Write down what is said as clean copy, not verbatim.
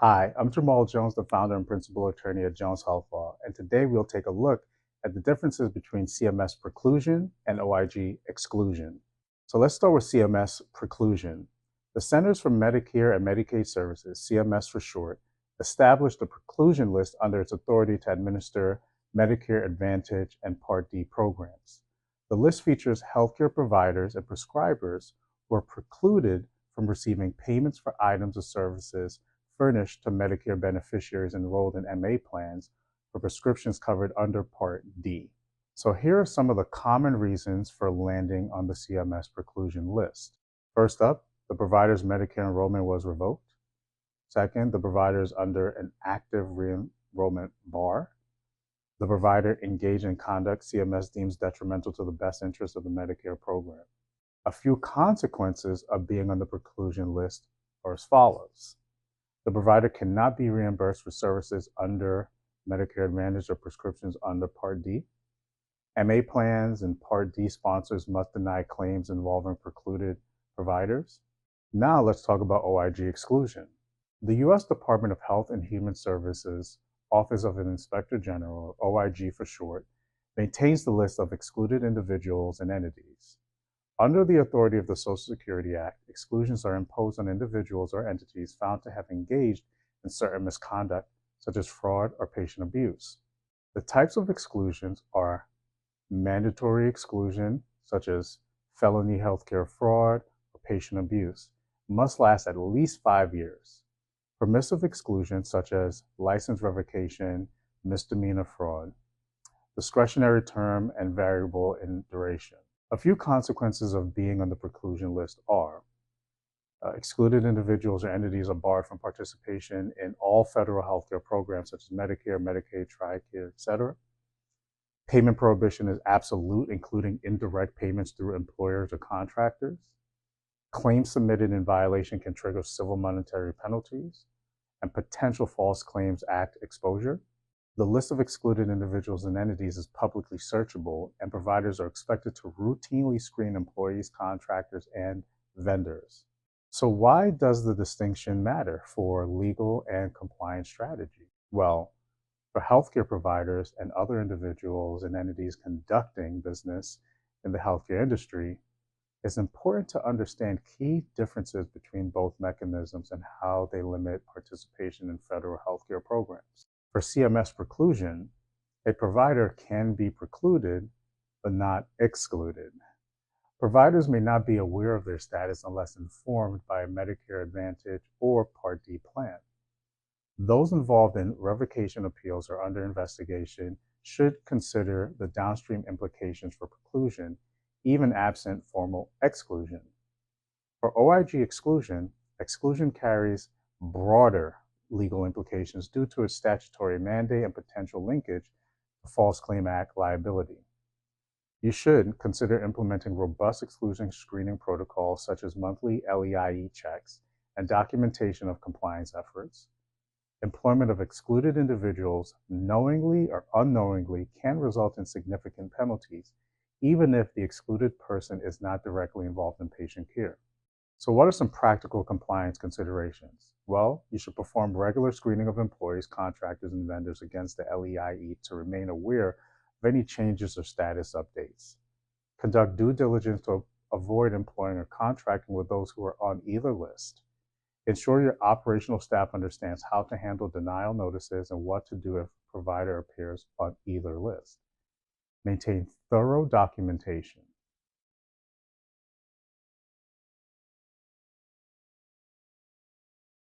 Hi, I'm Jamal Jones, the founder and principal attorney at Jones Health Law, and today we'll take a look at the differences between CMS preclusion and OIG exclusion. So let's start with CMS preclusion. The Centers for Medicare and Medicaid Services, CMS for short, established the preclusion list under its authority to administer Medicare Advantage and Part D programs. The list features healthcare providers and prescribers who are precluded from receiving payments for items or services furnished to Medicare beneficiaries enrolled in MA plans for prescriptions covered under Part D. So here are some of the common reasons for landing on the CMS preclusion list. First up, the provider's Medicare enrollment was revoked. Second, the provider is under an active re-enrollment bar. The provider engaged in conduct CMS deems detrimental to the best interest of the Medicare program. A few consequences of being on the preclusion list are as follows. The provider cannot be reimbursed for services under Medicare Advantage or prescriptions under Part D. MA plans and Part D sponsors must deny claims involving precluded providers. Now let's talk about OIG exclusion. The U.S. Department of Health and Human Services Office of an Inspector General, OIG for short, maintains the list of excluded individuals and entities. Under the authority of the Social Security Act, exclusions are imposed on individuals or entities found to have engaged in certain misconduct, such as fraud or patient abuse. The types of exclusions are mandatory exclusion, such as felony healthcare fraud or patient abuse, must last at least 5 years. Permissive exclusions, such as license revocation, misdemeanor fraud, discretionary term, and variable in duration. A few consequences of being on the preclusion list are excluded individuals or entities are barred from participation in all federal healthcare programs such as Medicare, Medicaid, TRICARE, etc. Payment prohibition is absolute, including indirect payments through employers or contractors. Claims submitted in violation can trigger civil monetary penalties and potential False Claims Act exposure. The list of excluded individuals and entities is publicly searchable, and providers are expected to routinely screen employees, contractors, and vendors. So why does the distinction matter for legal and compliance strategy? Well, for healthcare providers and other individuals and entities conducting business in the healthcare industry, it's important to understand key differences between both mechanisms and how they limit participation in federal healthcare programs. For CMS preclusion, a provider can be precluded but not excluded. Providers may not be aware of their status unless informed by a Medicare Advantage or Part D plan. Those involved in revocation appeals or under investigation should consider the downstream implications for preclusion, even absent formal exclusion. For OIG exclusion, exclusion carries broader legal implications due to its statutory mandate and potential linkage to False Claim Act liability. You should consider implementing robust exclusion screening protocols such as monthly LEIE checks and documentation of compliance efforts. Employment of excluded individuals knowingly or unknowingly can result in significant penalties, even if the excluded person is not directly involved in patient care. So what are some practical compliance considerations? Well, you should perform regular screening of employees, contractors, and vendors against the LEIE to remain aware of any changes or status updates. Conduct due diligence to avoid employing or contracting with those who are on either list. Ensure your operational staff understands how to handle denial notices and what to do if a provider appears on either list. Maintain thorough documentation.